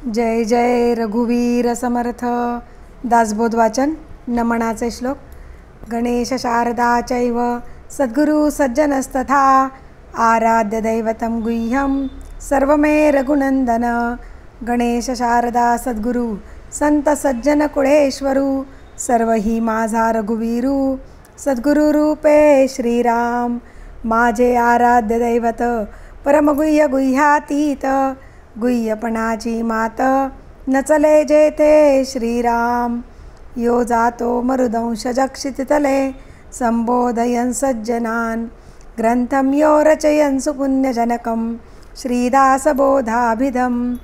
जय जय रघुवीर समर्थ. दासबोध वाचन. नमनाचे श्लोक. गणेश शारदा चैव सद्गुरु सज्जनस्तथा आराध्य दैवतं गुह्यं सर्वमे रघुनंदन. गणेश शारदा सद्गुरु संत सज्जन कुळेश्वरू सर्व ही माझा रघुवीरू. सद्गुरु रूपे श्रीराम माझे आराध्य दैवत परमगुह्य गुह्यातीत. गुह्यपणाची मात नचले जेथे श्रीराम. यो जातो मरुदंश जक्षिततले संबोधयन् सज्जनान्. ग्रंथं यो रचयन् सुपुण्यजनकं श्रीदासबोधाभिधम्.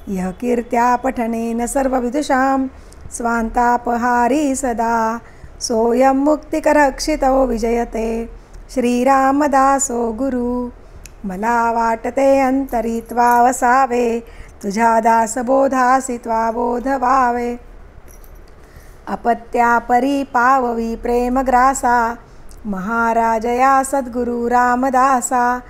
यः कीर्त्या पठनेन सर्वविदुषां स्वान्तापहारी सदा. सोऽयं मुक्तिकरक्षितो विजयते श्रीरामदासो गुरु. मला वाटते अंतरित्वा वसावे तुझ्या दासबोधासी त्वा बोध व्हावे. अपत्या परी पाववी प्रेमग्रासा महाराजया सद्गुरु रामदासा.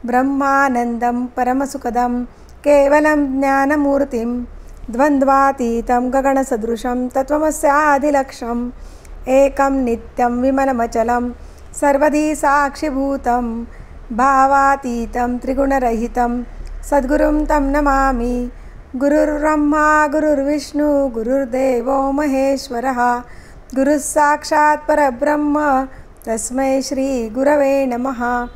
ब्रह्मानंदं परमसुखदं केवलं ज्ञानमूर्तिं द्वन्द्वातीतं गगनसदृशं तत्त्वमस्याधिलक्ष्यम्. एकं नित्यं विमलमचलं सर्वधी साक्षिभूतं भावातीतं त्रिगुणरहितं सद्गुरुं तं नमामि. गुरुर्ब्रह्मा गुरुर्विष्णु गुरुर्देवो महेश्वरः. गुरुः साक्षात् परब्रह्म तस्मै श्री गुरवे नमः.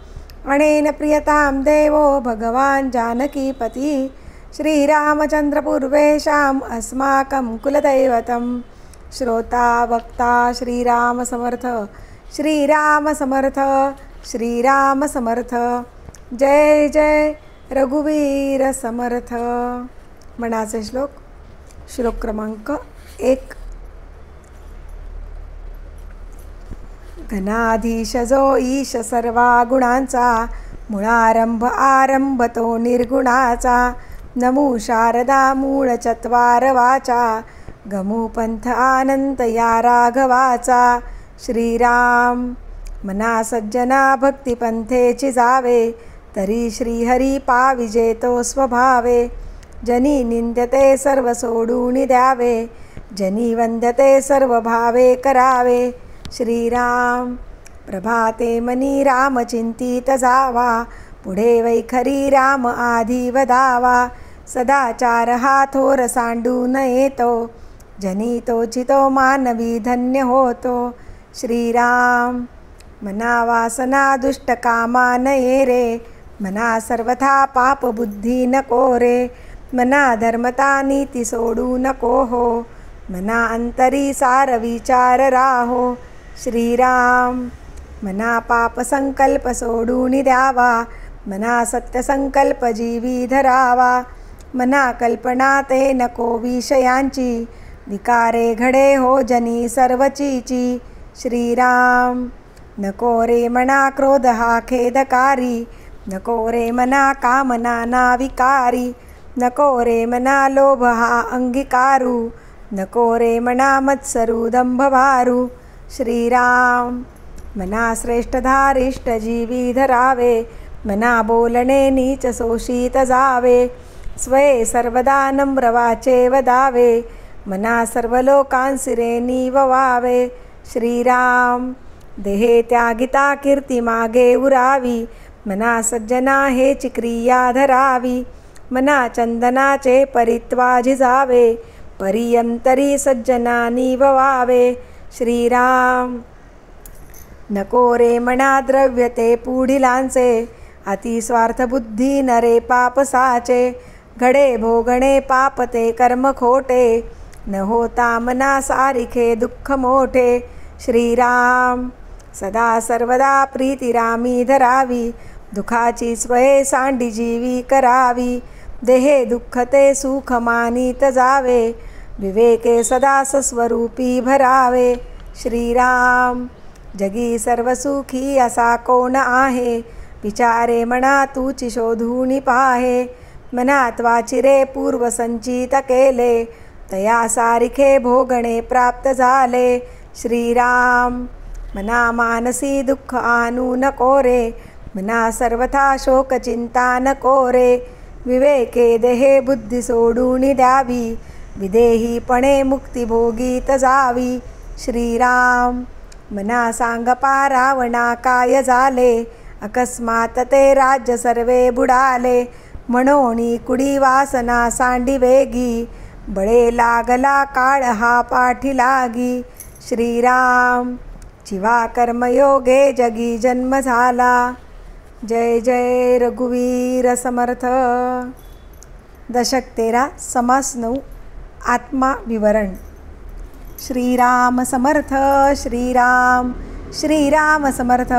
अनेन प्रियतां देवो भगवान् जानकीपति श्रीरामचन्द्रपूर्वेषाम् अस्माकं कुलदैवतं. श्रोता वक्ता श्रीराम समर्थ श्रीराम समर्थ श्रीराम समर्थ. जय जय रघुवीर समर्थ. मनाचे श्लोक. श्लोक क्रमांक 1. घनाधीश जो ईश सर्वा गुणांचा मुळारंभ आरंभ तो निर्गुणाचा. नमो शारदा मूळ चत्वार वाचा गमू पंथ आनंद या राघवाचा. श्रीराम मना सज्जना भक्तिपंथेची जावे तरी श्रीहरी पाविजे तो स्वभावे. जनी निंद्यते सर्व सोडून द्यावे जनी वंद्यते सर्व भावे करावे. श्रीराम प्रभाते मनी राम चिंतित जावा पुढे वैखरी राम आधी वदावा. सदाचार हा थोर सांडून येतो जनी तोचितो मानवी धन्य होतो. श्रीराम मना वासना दुष्ट कामा नये रे मना सर्वथा पाप बुद्धी नको रे. मना धर्मता नीती सोडू नको हो मना अंतरी सार विचार राहो. श्रीराम मना पाप संकल्प सोडून द्यावा मना सत्य संकल्प जीवी धरावा. मना कल्पना ते नको विषयांची विकारे घडे हो जनी सर्वचीची. श्रीराम नको रे मना क्रोध हा खेदकारी नको रे मना कामना ना विकारी. नको रे मना लोभ हा अंगीकारू नको रे मना मत्सरू दंभभारू. श्रीराम मना श्रेष्ठ धारिष्ट जीवी धरावे मना बोलणे नीच शोषित जावे. स्वये सर्वदा नम्र वाचे वदावे मना सर्व लोकांसिरे निववावे. श्रीराम देहे त्यागिता कीर्ती मागे उरावी मना सज्जना हेची क्रिया धरावी. मना चंदनाचे परित्वा झिजावे परियंतरी सज्जना निववावे. श्रीराम नको रे मना द्रव्य ते पुढिलांचे अति स्वार्थ बुद्धी नरे पापसाचे. घडे भोगणे पाप ते कर्म खोटे न होता मना सारिखे दुःख मोठे. श्रीराम सदा सर्वदा प्रीती रामी धरावी दुखाची स्वये सांडी जीवी करावी. देहे दुःख ते सुख मानित जावे विवेके सदा सस्वरूपी भरावे. श्रीराम जगी सर्व सुखी असा कोण आहे विचारे मना तूची शोधून पाहे. मनात वाचिरे पूर्व संचित केले तया सारिखे भोगणे प्राप्त झाले. श्रीराम मना मानसी दुःख आणू नको रे मना सर्वथा शोक चिंता नको रे. विवेके देहे बुद्धी सोडून द्यावी, विदेहीपणे मुक्तिभोगीत जावी. श्रीराम. मना सांग पारावणा काय झाले, अकस्मात ते राज्य सर्वे बुडाले. म्हणोनी कुडी वासना सांडी वेगी, बळे लागला काळ हा पाठी लागी. श्रीराम. जीवा कर्मयोगे जगी जन्म झाला. जय जय रघुवीर समर्थ. दशक 13 समास 9 आत्मा विवरण. श्रीराम समर्थ. श्रीराम. श्रीराम समर्थ.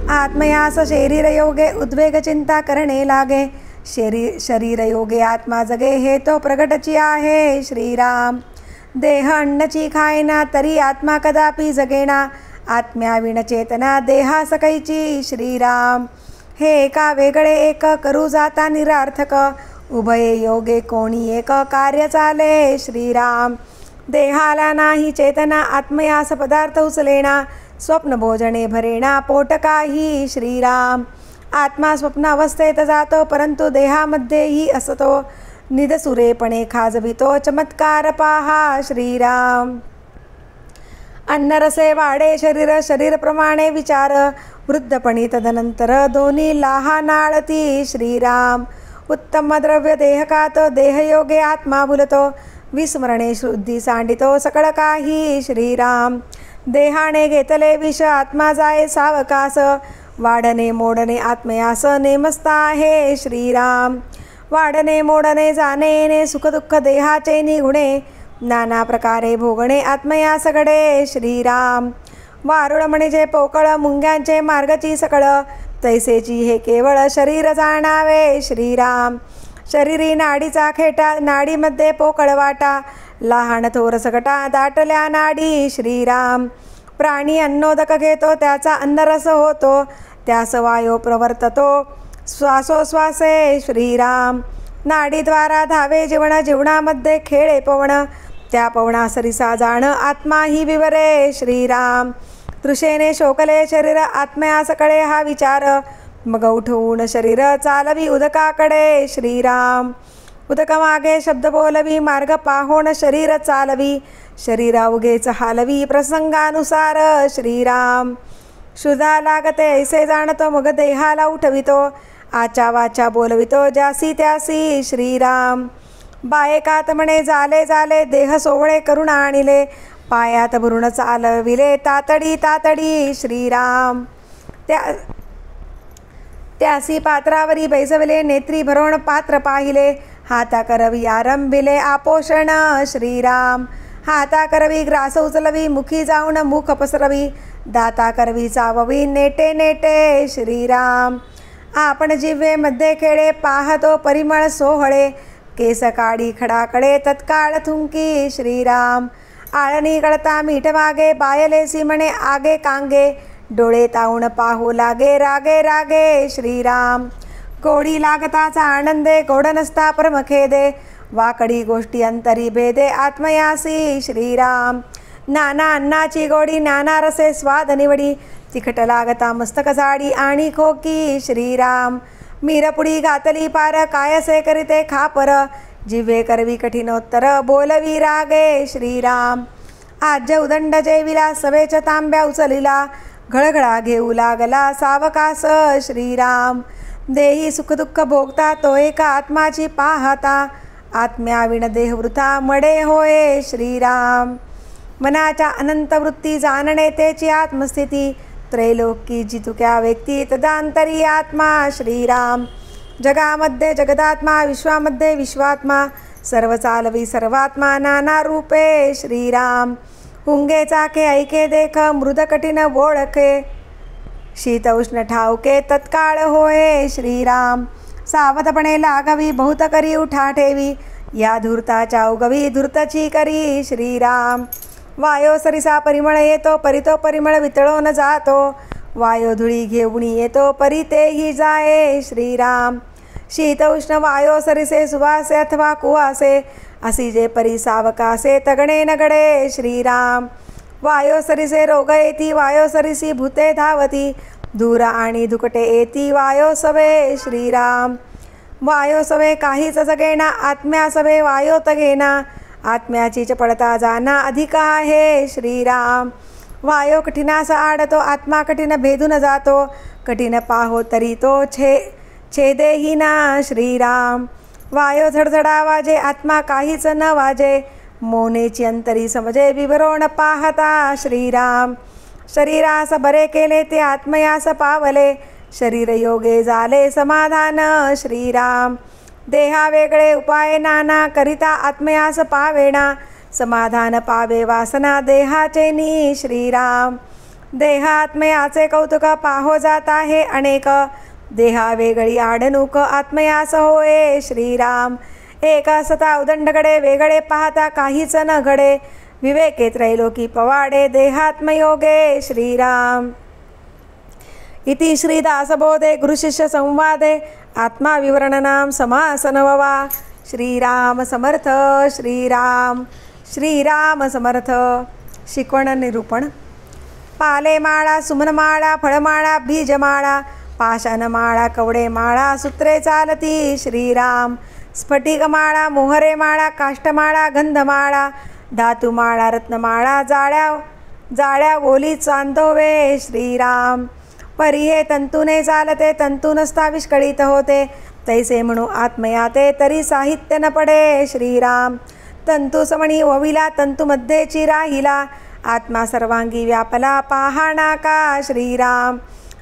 आत्मयास शरीर योगे उद्वेग चिंता करणे लागे. शरीर योगे आत्मा जगे हे तो प्रगटची आहे. श्रीराम. देह अन्नची खायना तरी आत्मा कदापि जगेना. आत्म्याविण चेतना देहा सकैची. श्रीराम. हे एका वेगळे एक करू जाता निरार्थक, उभये योगे कोणी एक कार्य चाले. श्रीराम. देहाला नाही चेतना आत्मयास पदार्थ उचलेना. स्वप्न भोजने भरेना पोट काही. श्रीराम. आत्मा स्वप्नावस्थेत जातो परंतु देहामध्येही असतो. निदसुरेपणे खाजवितो चमत्कार पाहा. श्रीराम. अन्नरसे वाढे शरीर, शरीरप्रमाणे विचार. वृद्धपणी तदनंतर दोन्ही लहानाळती. श्रीराम. उत्तम द्रव्य देहकात, देहयोगे आत्मा भुलतो. विस्मरणे शुद्धी सांडितो सकळ काही. श्रीराम. देहाने घेतले विष आत्मा जाये सावकास. वाढणे मोडणे आत्मयास नेमस्त आहे. श्रीराम. वाढणे मोडणे जाणे येणे सुखदुःख देहाचे निगुणे. नाना प्रकारे भोगणे आत्मयास घडे. श्रीराम. वारुळ म्हणजे पोकळ, मुंग्यांचे मार्गची सकळ. तैसेची हे केवळ शरीर जाणावे. श्रीराम. शरीरी नाडीचा खेटा, नाडीमध्ये पोकळ वाटा. लहान थोर सकटा दाटल्या नाडी. श्रीराम. प्राणी अन्नोदक घेतो त्याचा अन्नरस होतो. त्यास वायो प्रवर्ततो श्वासोश्वासे. श्रीराम. नाडीद्वारा धावे जीवन, जीवनामध्ये खेळे पवन. त्या पवना सरिसा जाण आत्मा ही विवरे. श्रीराम. तृषेने शोकले शरीर आत्मयास कळे हा विचार. मग उठवून शरीर चालवी उदकाकडे. श्रीराम. उदक मागे शब्द बोलवी, मार्ग पाहोण शरीर चालवी. शरीर अवघेच हालवी प्रसंगानुसार. श्रीराम. क्षुधा लागते ऐसे जाणतो, मग देहाला उठवितो. आचा वाचा बोलवितो ज्यासी त्यासी. श्रीराम. बायकात म्हणे झाले झाले, देह सोवळे करून आणिले. पायात भरून चालविले तातडी तातडी. श्रीराम. त्यासी पात्रावरी बैसविले, नेत्री भरून पात्र पाहिले. हाता करवी आरंभिले आपोषण. श्रीराम. हाता करवी ग्रास उचलवी, मुखी जाऊन मुख पसरवी. दाता करवी चाववी नेटे नेटे. श्रीराम. आपण जिव्हेमध्ये खेळे पाहतो परिमळ सोहळे. केस काडी खडाकडे तत्काळ थुंकी. श्रीराम. आळणी गळता मीठ मागे, बायलेसी म्हणे आगे कांगे. डोळे तावून पाहू लागे रागे रागे. श्रीराम. गोडी लागताचा आनंदे, गोड नसता परमखेदे. वाकडी गोष्टी अंतरी भेदे आत्मयासी. श्रीराम. नाना अन्नाची गोडी, नाना रसे स्वाद निवडी. तिखट लागता मस्तक जाडी आणि खोकी. श्रीराम. मीरपुडी घातली पार, कायसे करीते खापर. जिव्हे करवी कठीणोत्तर, बोलवी रागे. श्रीराम. आज उदंड जेविला, सवेच तांब्या उचलिला. घळघळा घेऊ लागला सावकास. श्रीराम. देही सुखदुःख भोगता, तो एका आत्माची पाहता. आत्म्याविण देह वृथा मडे होय. श्रीराम. मनाच्या अनंत वृत्ती जाणणे तेची आत्मस्थिती. त्रैलोकी जितुक्या व्यक्ती तदांतरी आत्मा. श्रीराम. जगामध्ये जगदात्मा, विश्वामध्ये विश्वात्मा. सर्व चालवी सर्वात्मा, नाना रूपे. श्रीराम. हुंगे चाके ऐके देख, मृद कठीण ओळखे. शीत उष्ण ठाऊके तत्काळ होय. श्रीराम. सावधपणे लागावी, बहुत करी उठा ठेवी. या धूर्ताच्या उगवी धूर्तची करी. श्रीराम. वायो सरिसा परिमळ येतो, परितो परिमळ वितळून जातो. वायो धुळी घेऊन येतो, परी तेही जाये. श्रीराम. शीत उष्ण वायो सरिसे, सुवासे अथवा कुवासे. असी जे परी सावकासे, तगणे नगडे. श्रीराम. वायो सरिसे रोग येती, वायो सरिसी भूते धावती. धूर आणि धुकटे येती वायो सवे. श्रीराम. वायो सवे काहीच जगेना, आत्म्या सवे वायोत घेना, आत्म्याचीच पडता जाना अधिक आहे श्रीराम. वायो कठीणास आडतो, आत्मा कठीण भेदून जातो, कठीण पाहो तरी तो छेदेही ना श्रीराम. वायो झडझडा वाजे, आत्मा काहीच न वाजे, मोनेची अंतरी समजे विवरण पाहता श्रीराम. शरीरास बरे केले ते आत्मयास पावले, शरीर योगे झाले समाधान श्रीराम. देहा वेगळे उपाय नाना, करिता आत्मयास पावेना, समाधान पावे वासना देहाचे नी श्रीराम. देहात्मयाचे कौतुक पाहो जात आहे अनेक, देहा वेगळी आडणूक आत्मयास होय श्रीराम. एक सता उदंडकडे वेगळे पाहता काहीच न घडे, विवेके त्रैलोकी पवाडे देहात्मयोगे श्रीराम. इति श्रीदासबोधे गुरुशिष्य संवादे आत्माविवरणनाम समासनववा. श्रीराम समर्थ. श्रीराम श्रीराम समर्थ. शिकवण निरूपण. पालेमाळा, सुमनमाळा, फळमाळा, बीजमाळा, पाषाणमाळा, कवडेमाळा, सूत्रे चालती श्रीराम. स्फटिकमाळा, मोहरेमाळा, काष्टमाळा, गंधमाळा, धातुमाळा, रत्नमाळा, जाळ्या ओली चांदोवे श्रीराम. परी हे तंतूने चालते, तंतू नसता विस्कळीत होते, तैसे म्हणू आत्मयाते तरी साहित्य न पडे श्रीराम. तंतू समणी वविला, तंतूमध्येची राहिला, आत्मा सर्वांगी व्यापला पाहणा का श्रीराम.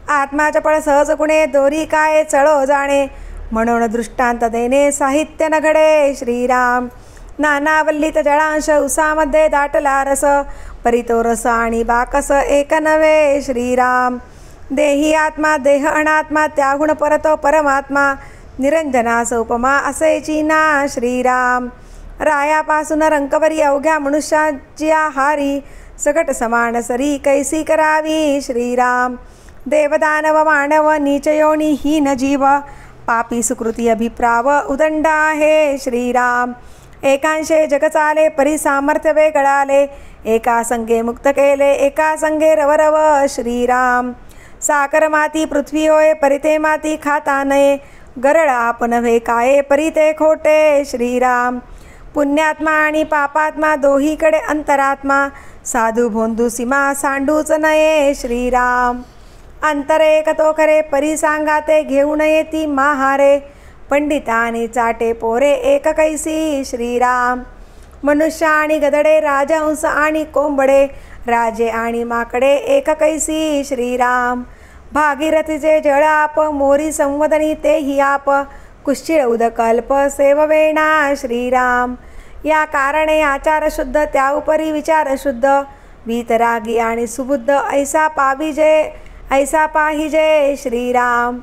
आत्मा चपळ सहज गुणे, दोरी काय चळो जाणे, म्हणून दृष्टांत देणे साहित्य न घडे श्रीराम. नानावल्लित जळांश, उसामध्ये दाटला रस, परितो रस आणि बाकस एक नव्हे श्रीराम. देही आत्मा, देह अनात्मा, त्यागुण परतो परमात्मा, निरंजनास उपमा असेची ना श्रीराम. रायापासून रंकवरी अवघ्या मनुष्याची आहारी, सकट समान सरी कैसी करावी श्रीराम. देवदानव मानव नीचयोनी हीन जीव, पापी सुकृती अभिप्राव उदंड आहे श्रीराम. एकांशे जग चाले, परी सामर्थ्य वेगळाले, एका संगे मुक्त केले, एका संगे रवरव श्रीराम. साकर माती पृथ्वी होय, परिते माती खाता नये, गरळ आप नव्हे काय, परिते खोटे श्रीराम. पुण्यात्मा आणि पापात्मा दोहीकडे अंतरात्मा, साधू भोंदू सीमा सांडूच नये श्रीराम. अंतरे कतो खरे, परी सांगाते घेऊ नये ती महारे, पंडितानी चाटे पोरे एक कैसी श्रीराम. मनुष्य आणि गदडे, राजहंस आणि कोंबडे, राजे आणि माकडे एक कैसी श्रीराम. भागीरथीचे जळ आप, मोरी संवदनी तेही आप, कुश्चिळ उदक अल्प सेववेणा श्रीराम. या कारणे आचार शुद्ध, त्या उपरी विचार शुद्ध, वीतरागी आणि सुबुद्ध ऐसा पाहिजे श्रीराम.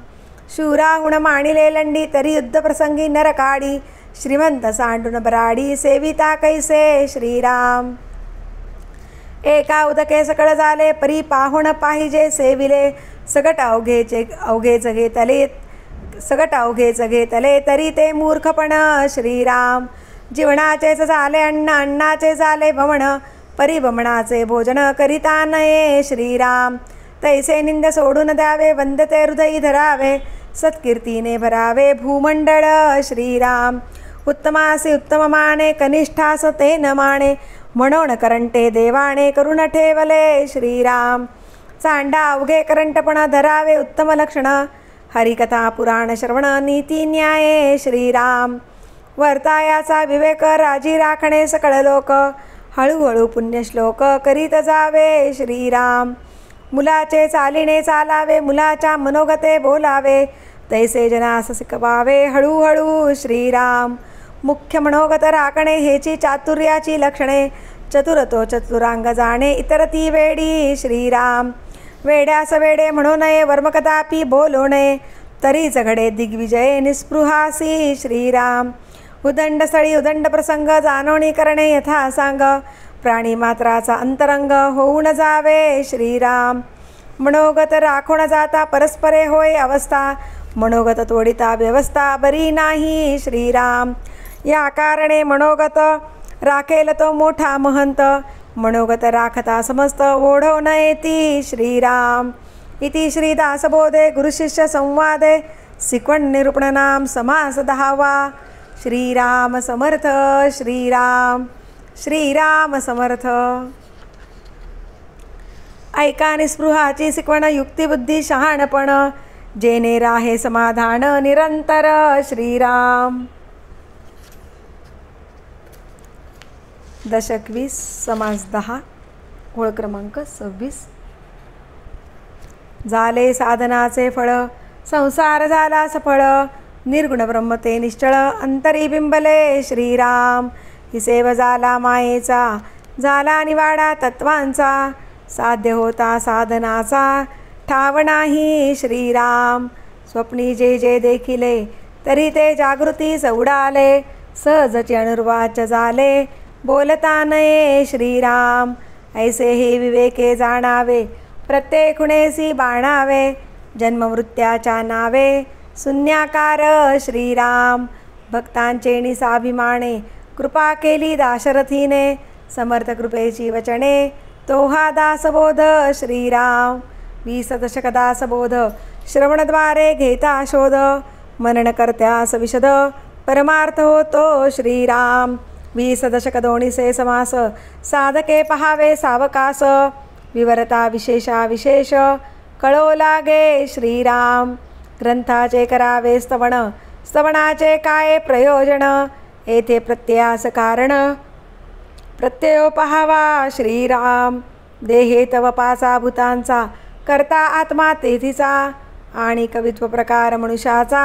शूराहुण मानिले लंडी, तरी युद्ध प्रसंगी नरकाडी, श्रीमंत सांडून बराडी सेविता कैसे श्रीराम. एका उदके सकळ झाले, परी पाहुण पाहिजे सेविले, सगट अवघेच घेतले तरी ते मूर्खपण श्रीराम. जीवनाचेच झाले अन्न, अन्नाचे झाले भवण, परिभ्रमणाचे भोजन करिता नये श्रीराम. तैसे निंद सोडून द्यावे, वंदते हृदयी धरावे, सत्कीर्तीने भरावे भूमंडळ श्रीराम. उत्तमासी उत्तम माने, कनिष्ठास ते न माने, म्हणून करंटे देवाने करून ठेवले श्रीराम. चांडा अवघे करंटपण धरावे उत्तम लक्षण, हरिकथा पुराण श्रवण नीती न्याये श्रीराम. वर्तायाचा विवेक राजी राखणे सकळ लोक, हळूहळू पुण्यश्लोक करीत जावे श्रीराम. मुलाचे चालिणे चालावे, मुलाच्या मनोगते बोलावे, तैसे जनास शिकवावे हळूहळू श्रीराम. मुख्य मनोगत राखणे हेची चातुर्याची लक्षणे, चतुरतो चतुरांग जाणे इतर ती वेडी श्रीराम. वेड्यास वेडे म्हणू नये, वर्म कदापि बोलू नये, तरीच घडे दिग्विजय निस्पृहासी श्रीराम. उदंडस्थळी उदंड प्रसंग, जाणवणी करणे यथा सांग, प्राणी मात्राचा अंतरंग होऊन जावे श्रीराम. मनोगत राखून जाता परस्परे होय अवस्था, मनोगत तोडिता व्यवस्था बरी नाही श्रीराम. या कारणे मनोगत राखेल तो मोठा महंत, मनोगत राखता समस्त ओढव नये ती श्रीराम. इति श्रीदासबोधे गुरुशिष्य संवादे सिकवण निरूपणनाम समास 10वा. श्रीराम समर्थ. श्रीराम श्रीराम समर्थ. ऐका निस्पृहाची सिकवण युक्तिबुद्धी शहाणपण जेने राहे समाधान निरंतर. श्रीराम. दशक 20 समास 10 ओळ क्रमांक 26. झाले साधनाचे फळ संसार झाला सफळ निर्गुण ब्रह्म ते निश्चळ अंतरी बिंबले. श्रीराम. हिसेव झाला मायेचा झाला निवाडा तत्वांचा साध्य होता साधनाचा ठाव नाही. श्रीराम. स्वप्नी जे जे देखिले तरी ते जागृतीस उडाले सहजची अनुर्वाच झाले बोलता नये. श्रीराम. ऐसे हे विवेके जाणावे प्रत्येक खुणेसी बाणावे जन्ममृत्याच्या नावे शून्याकार. श्रीराम. भक्तांचे निसाभिमाने कृपा केली दाशरथीने समर्थ कृपेची वचने तो हा दासबोध. श्रीराम. 20 दशक दासबोध श्रवणद्वारे घेता शोध मनन करत्यास विशद परमार्थ होतो. श्रीराम. 20 दशक दोन्हीसे समास साधके पहावे सावकास विवरता विशेषा विशेष कळो लागे. श्रीराम. ग्रंथाचे करावे स्तवन स्तवनाचे काय प्रयोजन येथे प्रत्ययास कारण प्रत्ययो पहावा. श्रीराम. देहे तव पाचा भूतांचा करता आत्मा तेथीचा आणि कवित्व प्रकार मनुष्याचा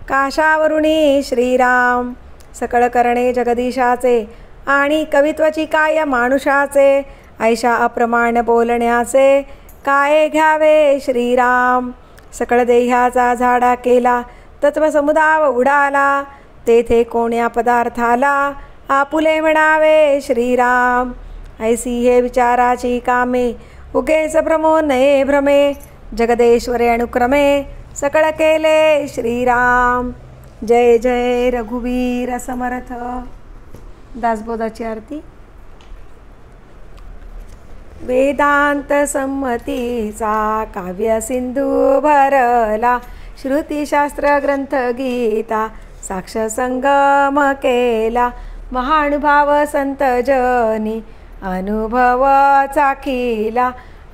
काशावरुणी. श्रीराम. सकळ करणे जगदीशाचे आणि कवित्वाची काय मानुषाचे ऐशा अप्रमाण बोलण्याचे काय घ्यावे. श्रीराम. सकळ देह्याचा झाडा केला तत्वसमुदाय उडाला तेथे कोण्या पदार्थाला आपुले म्हणावे. श्रीराम. ऐसी हे विचाराची कामे उगेच भ्रमो नये भ्रमे जगदेश्वरे अनुक्रमे सकळ केले. श्रीराम. जय जय रघुवीर समर्थ. दासबोधाची आरती. वेदांत संमतीचा काव्य सिंधू भरला श्रुतिशास्त्र ग्रंथ गीता साक्ष संगम केला महानुभाव संत जनी अनुभव चाखिला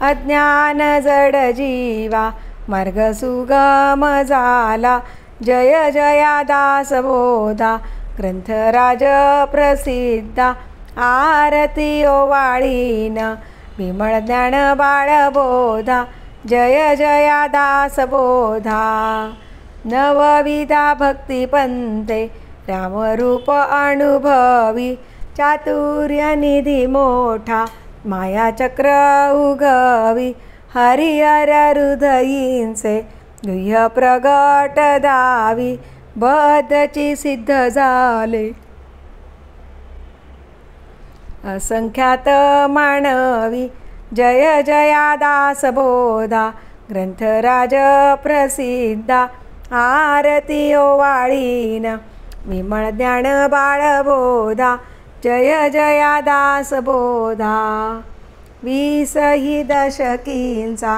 अज्ञान जड जीवा मार्ग सुगम झाला. जय जया दासबोधा ग्रंथराज प्रसिद्धा आरती ओवाळीन विमळ ज्ञान बाळबोधा. जय जया दासबोधा. नवविधा भक्तिपंथे रामरूप अनुभवी चातुर्य निधी मोठा मायाचक्र उगवी हरिहर हृदयींचे गुह्य प्रगट दावी बद्धची सिद्ध झाले असंख्यात मानवी. जय जया दासबोधा ग्रंथराज प्रसिद्धा आरती ओवाळीन विमळ ज्ञान बाळबोधा. जय जया दासबोधा. 20 ही दशकींचा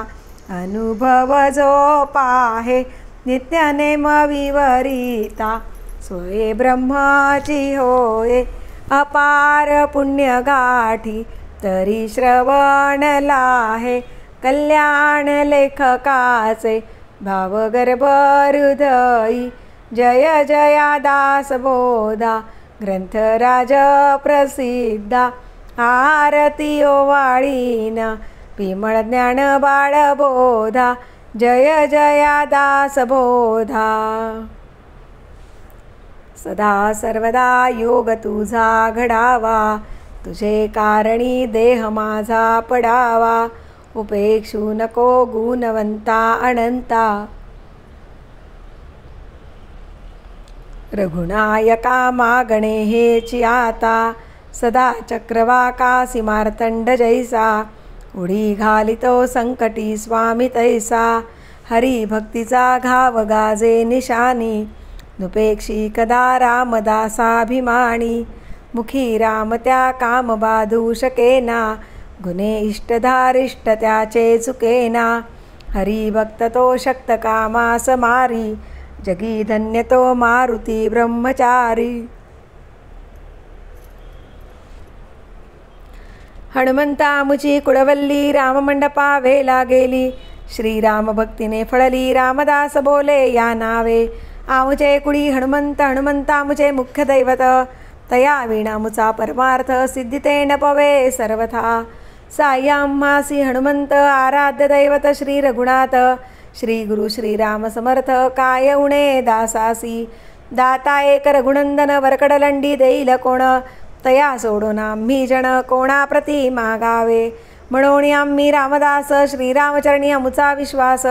अनुभव जो पाहे नित्यनेम विवरिता सोये ब्रह्माची होय अपार पुण्य गाठी तरी श्रवण लाहे कल्याण लेखकाचे भावगर्भ हृदयी. जय जया दासबोधा ग्रंथराज प्रसिद्धा आरती ओवाळीन विमळ ज्ञान बाळबोधा. जय जया दासबोधा. सदा सर्वदा योग तुझा घडावा तुझे कारणी देह माझा पडावा उपेक्षू नको गुणवंता अनंता. रघुनायका मागणे हेची आता सदा चक्रवाकासी मार्तंड जैसा उडी घालितो संकटी स्वामी तैसा. हरी भक्तीचा घाव गाजे निशानी नुपेक्षी कदा रामदासाभिमानी. मुखी राम त्या काम बाधू शकेना गुणे इष्टधारिष्ट त्याचे चुकेना. हरी भक्त तो शक्त कामास मारी जगी धन्य तो मारुती ब्रह्मचारी। हनुमंता मुची कुळवल्ली राममंडपा वेला गेली, श्रीराम भक्तीने फळली रामदास बोले या नावे। आमुचे कुळी हनुमंत हनुमंता मुचे मुख्य दैवत, तया विणा मुचा परमार्थ सिद्धिते न पवे सर्वथा। सायाम्हासी हनुमंत आराध्य दैवत श्री रघुनाथ, श्री गुरु श्रीराम समर्थ काय उणे दासासी। दाता एक रघुनंदन वरकडलंडी देईल कोण, तया सोडून आम्ही जन कोणाप्रती मागावे। म्हणून आम्ही रामदास श्रीरामचरणी अमुचा विश्वास,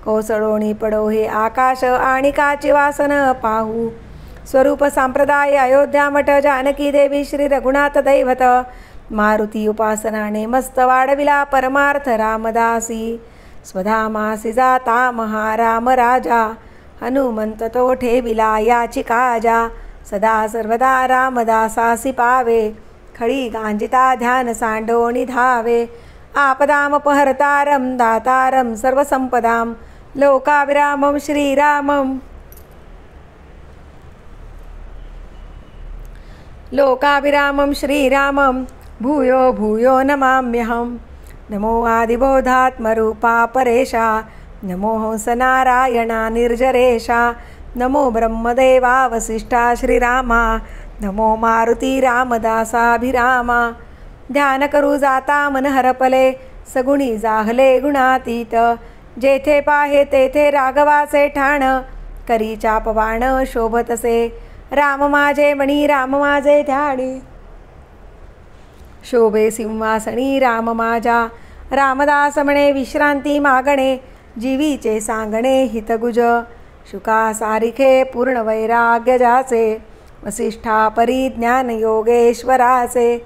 कोसळोणी पडो हे आकाश आणि काची वासन पाहू। स्वरूप संप्रदाय अयोध्या मठ जानकी देवी श्री रघुनाथ दैवत, मारुती उपासनाने मस्त वाढविला परमार्थ रामदासी। स्वधामासी जाता महाराम राजा, हनुमंत तो ठेविला याची काजा। सदा सर्वदा रामदासासी पावे, खळी गांजिता ध्यान सांडोणी धावे। आपदामपहर्तारं दातारं सर्वसंपदां, लोकाभिरामं श्रीरामं लोकाभिरामं श्रीरामं भूयो भूयो नमाम्यहम्। नमो आदिबोधात्मरूपा परेशा, नमो हंसनारायणा निर्जरेशा। नमो ब्रह्मदेवा वसिष्ठा श्रीरामा, नमो मारुती रामदासाभिरामा। ध्यान करू जाता मन हरपले, सगुणी जाहले गुणातीत। जेथे पाहे तेथे राघवाचे ठाण, करी चापवाण शोभतसे। राम माझे मणी राम माझे ध्यानी, शोभे सिंहासनी राम माझा। रामदास म्हणे विश्रांती मागणे, जीवीचे सांगणे हितगुज। शुका सारिखे पूर्ण वैराग्य जाचे, वसिष्ठा परिज्ञान योगेश्वराचे।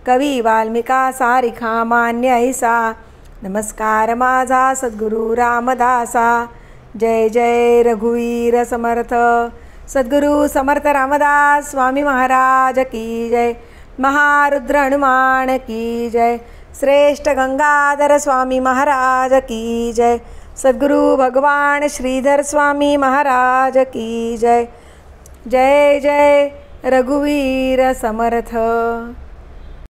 कवी वाल्मिका सारिखा मान्य ऐसा, नमस्कार माझा सद्गुरु रामदासा। जय जय रघुवीर समर्थ सद्गुरु समर्थ रामदास स्वामी महाराज की जय। महारुद्र हनुमान की जय। श्रेष्ठ गंगाधर स्वामी महाराज की जय। सद्गुरु भगवान श्रीधर स्वामी महाराज की जय। जय जय रघुवीर समर्थ।